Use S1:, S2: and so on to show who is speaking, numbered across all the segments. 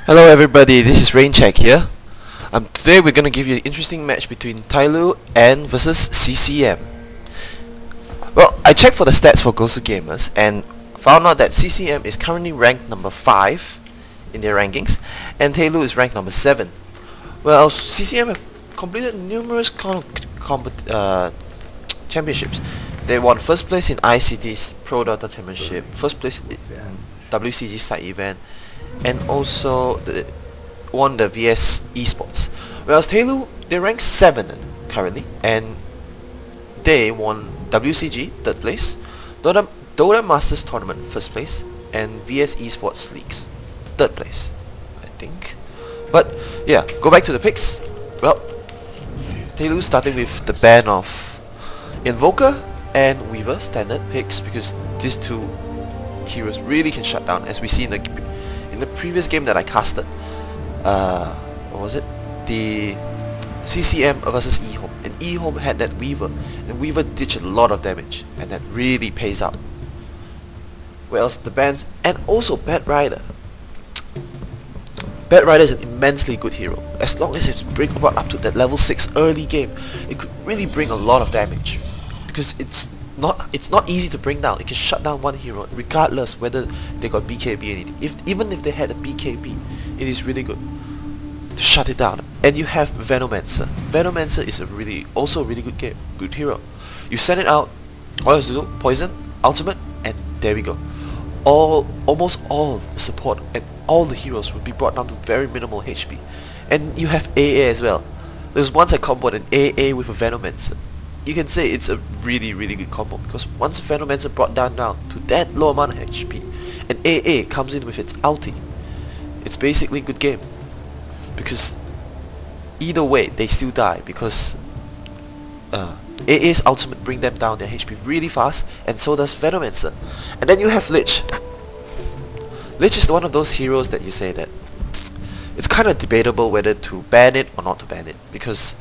S1: Hello everybody, this is Raincheck here. Today we're gonna give you an interesting match between Tyloo and versus CCM. Well, I checked for the stats for Gosu Gamers and found out that CCM is currently ranked number 5 in their rankings and Tyloo is ranked number 7. Well, CCM have completed numerous championships. They won first place in ICT's Pro Dota Championship, first place in WCG side event, and also won the VS Esports. Whereas Tyloo, they rank 7 currently, and they won WCG third place, Dota Masters Tournament first place, and VS Esports Leagues third place, I think. But yeah, go back to the picks. Well, Tyloo starting with the ban of Invoker and Weaver standard picks because these two heroes really can shut down, as we see in the previous game that I casted. What was it? The CCM versus eHome, and eHome had that Weaver, and Weaver did a lot of damage, and that really pays out. Where else? The bans, and also Bad Rider. Bad Rider is an immensely good hero. As long as it's brought up to that level 6 early game, it could really bring a lot of damage, because it's not easy to bring down. It can shut down one hero regardless whether they got BKB. Even if they had a BKB, it is really good to shut it down. And you have Venomancer. Venomancer is also a really good hero. You send it out, all you have to do, poison, ultimate, and there we go. Almost all the support and all the heroes will be brought down to very minimal HP. And you have AA as well. There's once I comboed an AA with a Venomancer. You can say it's a really good combo, because once Venomancer brought down to that low amount of HP and AA comes in with its ulti, it's basically good game, because either way they still die, because AA's ultimate bring them down their HP really fast, and so does Venomancer. And then you have Lich. Lich is one of those heroes that you say that it's kind of debatable whether to ban it or not to ban it, because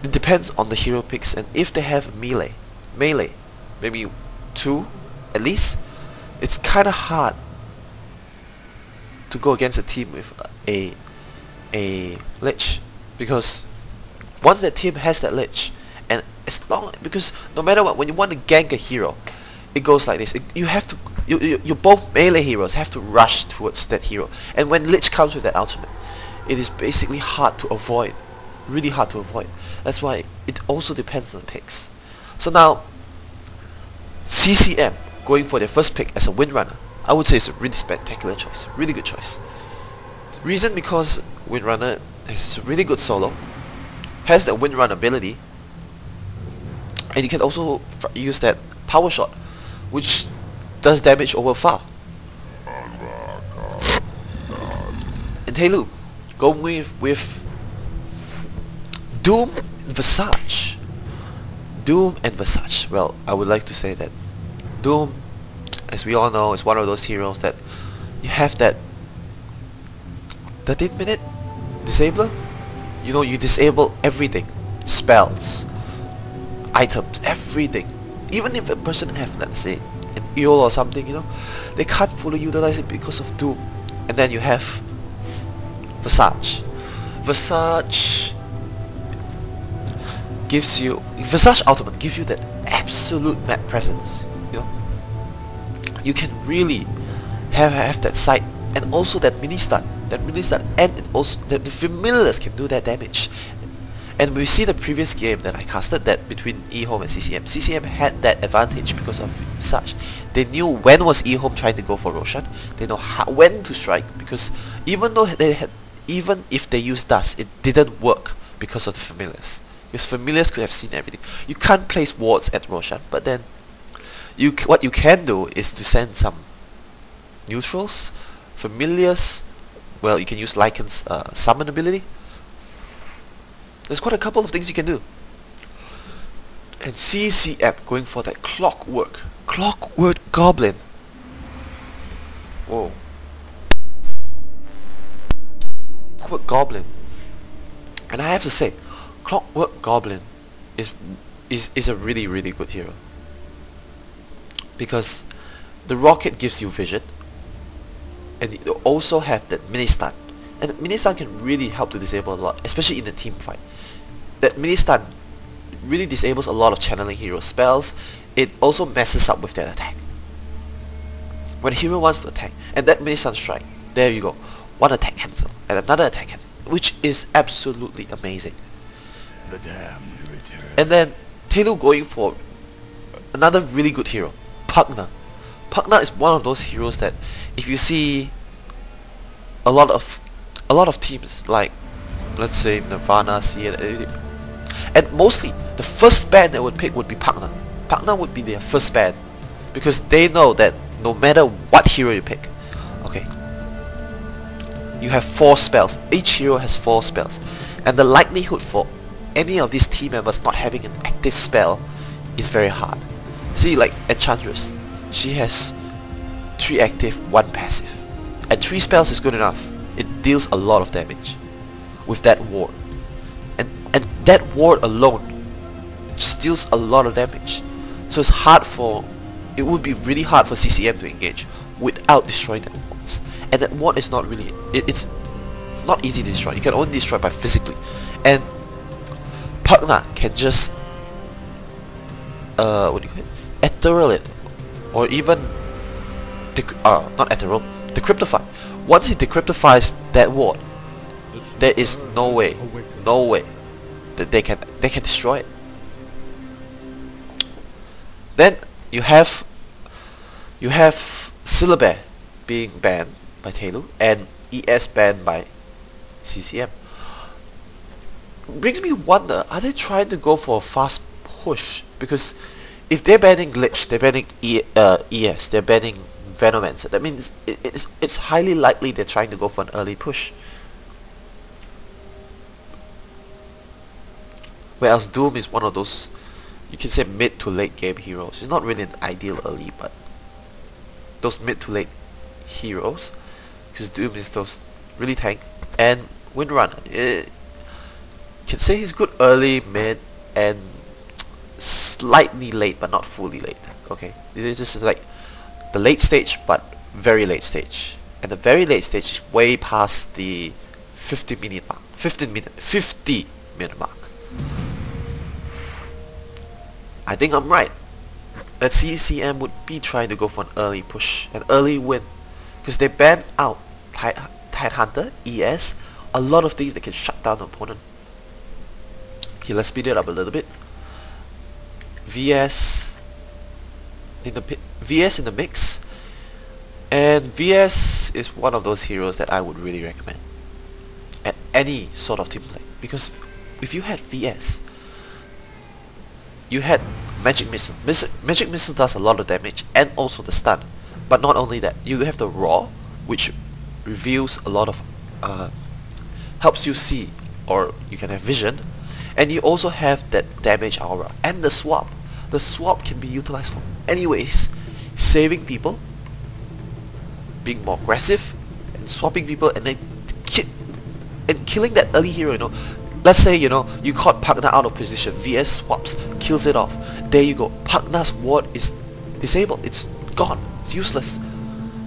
S1: it depends on the hero picks, and if they have melee, maybe 2 at least, it's kind of hard to go against a team with a Lich, because once that team has that Lich, and because no matter what, when you want to gank a hero, it goes like this. You both melee heroes have to rush towards that hero, and when Lich comes with that ultimate, it is basically hard to avoid. Really hard to avoid. That's why it also depends on the picks. So now, CCM going for their first pick as a Windrunner, I would say it's a really spectacular choice, really good choice. Reason because Windrunner is a really good solo, has that Windrun ability, and you can also use that power shot, which does damage over far. And Tyloo, going with Doom and Versace. Well, I would like to say that Doom, as we all know, is one of those heroes that you have that 13-minute disabler. You know, you disable everything, spells, items, everything. Even if a person have, let's say, an EOL or something, you know, they can't fully utilize it because of Doom. And then you have Versace. Versace ultimate gives you that absolute map presence. You know, you can really have that sight, and also that mini stun, and it also the familiars can do that damage. And we see the previous game that I casted, that between eHome and CCM. CCM had that advantage because of Versace. They knew when was eHome trying to go for Roshan. They know when to strike, because even if they used dust, it didn't work because of the familiars. Because familiars could have seen everything. You can't place wards at Roshan, but then what you can do is to send some neutrals, familiars. Well, you can use Lycan's summon ability. There's quite a couple of things you can do. And CCM going for that Clockwork Goblin. Whoa. Clockwork Goblin. And I have to say, Clockwork Goblin is a really good hero, because the rocket gives you vision, and you also have that mini stun, And mini stun can really help to disable a lot, especially in a team fight. That mini stun really disables a lot of channeling hero spells. It also messes up with their attack. When a hero wants to attack, and that mini stun strike, there you go. One attack cancel, and another attack cancel, which is absolutely amazing.
S2: The damned return.
S1: And then Tyloo going for another really good hero, Pugna. Pugna is one of those heroes that if you see a lot of teams like, let's say Nirvana, CN, and mostly the first ban they would pick would be Pugna. Pugna would be their first ban because they know that no matter what hero you pick, okay, you have 4 spells. Each hero has 4 spells, and the likelihood for any of these team members not having an active spell is very hard. See, like Enchantress, she has 3 active, 1 passive, and 3 spells is good enough. It deals a lot of damage with that ward, and that ward alone just deals a lot of damage. So it's hard for, it would be really hard for CCM to engage without destroying that wards. And that ward is not really, it's not easy to destroy. You can only destroy by physically, and Pugna can just what do you call it? Ethereal it, or even not ethereal, decryptify. Once he decryptifies that ward, there is no way that they can destroy it. Then you have Syllabare being banned by Tyloo and ES banned by CCM. Brings me to wonder, are they trying to go for a fast push? Because if they're banning Glitch, they're banning ES, they're banning Venomancer, that means it's highly likely they're trying to go for an early push. Whereas Doom is one of those, you can say, mid to late game heroes. It's not really an ideal early, but those mid to late heroes, because Doom is those really tank. And Windrunner, can say he's good early, mid, and slightly late, but not fully late. Okay, this is like the late stage, but very late stage, and the very late stage is way past the 50-minute mark, 50-minute mark. I think I'm right. That CCM would be trying to go for an early push, an early win, because they banned out Tidehunter, ES, a lot of things that can shut down the opponent. Okay, let's speed it up a little bit. VS in the mix, and VS is one of those heroes that I would really recommend at any sort of team play, because if you had VS, you had Magic Missile. Magic Missile does a lot of damage and also the stun, but not only that, you have the Raw, which reveals a lot of helps you see, or you can have vision, and you also have that damage aura and the swap. The swap can be utilized for anyways, saving people, being more aggressive, and swapping people, and then killing that early hero. You know, let's say you caught Pugna out of position, VS swaps, kills it off. There you go. Pugna's ward is disabled. It's gone. It's useless.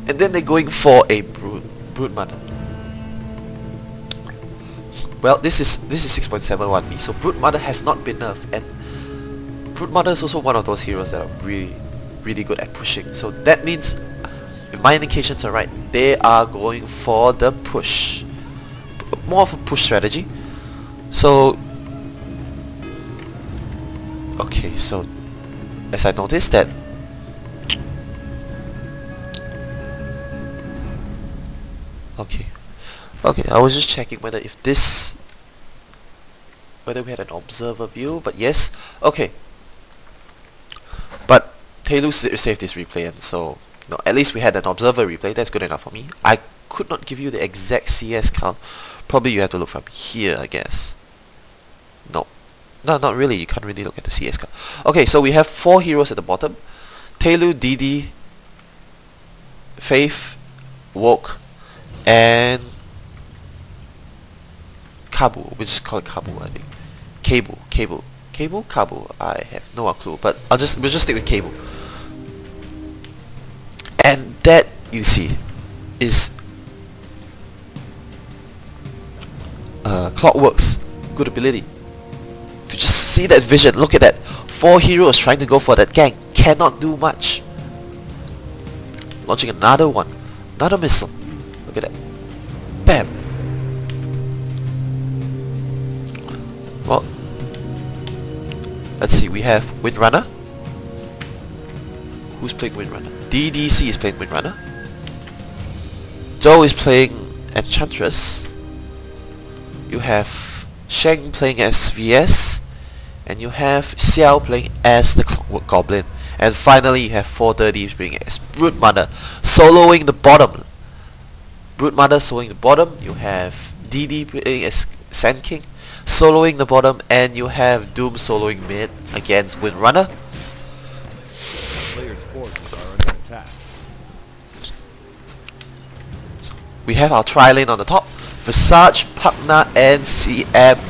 S1: And then they're going for a Brood Mother. Well, this is 6.71B, so Brood Mother has not been nerfed, and Brood Mother is also one of those heroes that are really good at pushing. So that means, if my indications are right, they are going for the push, more of a push strategy. So okay, so as I noticed that okay, I was just checking whether we had an observer view, but yes, okay. But Tyloo saved this replay, and so at least we had an observer replay. That's good enough for me. I could not give you the exact CS count. Probably you have to look from here, I guess. No, not really. You can't really look at the CS count. Okay, so we have 4 heroes at the bottom: Tyloo, DD, Faith, Woke, and Kabu. We just call it Kabu, I think. Kabu. I have no clue, but we'll just stick with Kabu. And that, you see, is Clockwork's good ability. To just see that vision, look at that. 4 heroes trying to go for that gang. Cannot do much. Launching another one. Another missile. Look at that. Bam. Well, let's see. We have Windrunner. Who's playing Windrunner? DDC is playing Windrunner. Zhou is playing Enchantress. You have Sheng playing as VS. And you have Xiao playing as the Clockwork Goblin. And finally you have 430 playing as Brood Mother, soloing the bottom. Brood Mother soloing the bottom. You have DD playing as Sand King, soloing the bottom. And you have Doom soloing mid against Windrunner.
S2: Player's forces are under attack.
S1: So we have our tri-lane on the top. Visage, Pugna and CM.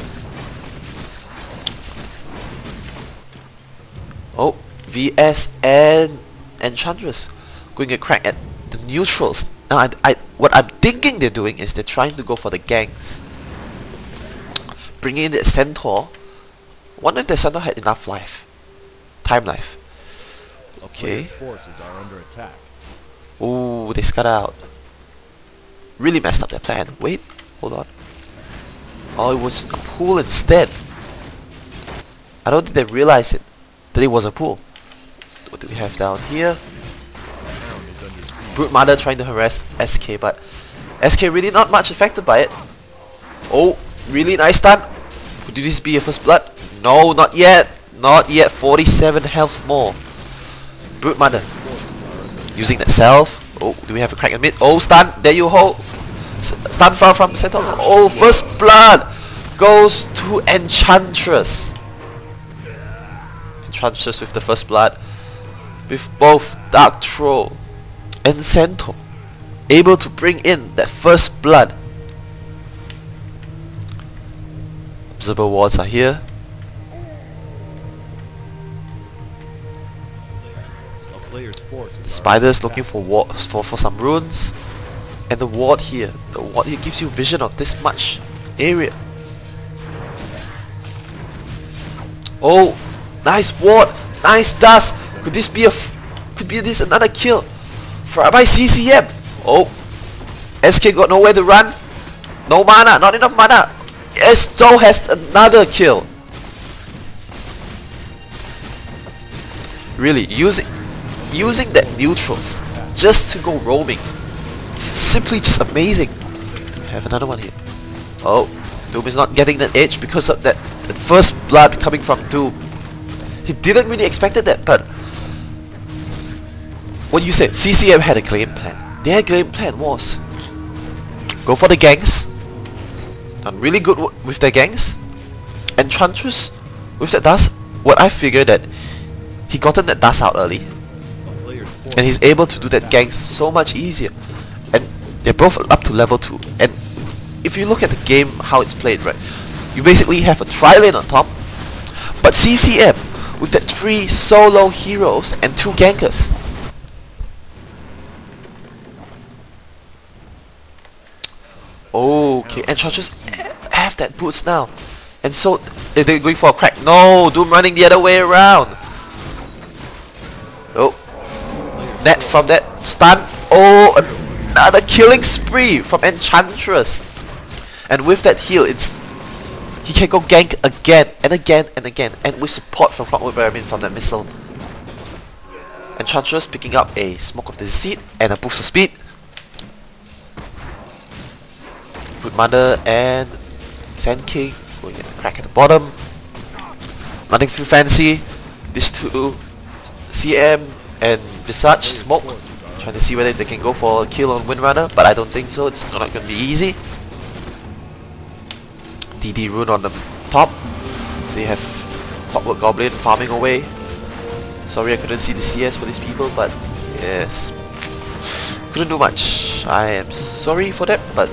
S1: Oh, VS and Enchantress going a crack at the neutrals. Now, what I'm thinking they're doing is they're trying to go for the ganks. Bringing in the Centaur. Wonder if the Centaur had enough life. Time life. Okay.
S2: Forces are under attack.
S1: Oh, they scut out. Really messed up their plan. Wait, hold on. Oh, it was a pool instead. I don't think they realized it. That it was a pool. What do we have down here? Brood Mother trying to harass SK, but SK really not much affected by it. Oh, really nice stun. Could this be a first blood? No, not yet. Not yet. 47 health more. Brood Mother using that self. Oh, do we have a crack in mid? Oh, stun. There you hold. Stun far from center. Oh, first blood goes to Enchantress. Enchantress with the first blood, with both Dark Troll and Centaur able to bring in that first blood. Observer wards are here. The spiders looking for wards for some runes, and the ward here. The ward here gives you vision of this much area. Oh, nice ward, nice dust. Could this be another kill by CCM? Oh, SK got nowhere to run. No mana, not enough mana. Yes, Zhou has another kill. Really, using that neutrals just to go roaming. Simply just amazing. We have another one here. Oh, Doom is not getting that edge because of that first blood coming from Doom. He didn't really expected that, but what you said, CCM had a game plan. Their game plan was go for the ganks. Done really good with their ganks. Enchantress with that dust. What I figured that he gotten that dust out early, and he's able to do that gank so much easier. And they're both up to level 2. And if you look at the game, how it's played, right? You basically have a tri-lane on top, but CCM with that 3 solo heroes and 2 gankers. Okay, Enchantress have that boost now. And so they're going for a crack. No, Doom running the other way around. Oh, net from that stun. Oh, another killing spree from Enchantress. And with that heal, he can go gank again and again and again, and with support from Clockwork Baron from that missile. Enchantress picking up a Smoke of Deceit and a boost of speed. Brood Mother and Sand King going at the crack at the bottom. Nothing too fancy. These two, CM and Visage, smoke, trying to see whether if they can go for a kill on Windrunner, but I don't think so. It's not going to be easy. DD rune on the top. So you have Clockwork Goblin farming away. Sorry I couldn't see the CS for these people, but yes, couldn't do much. I am sorry for that, but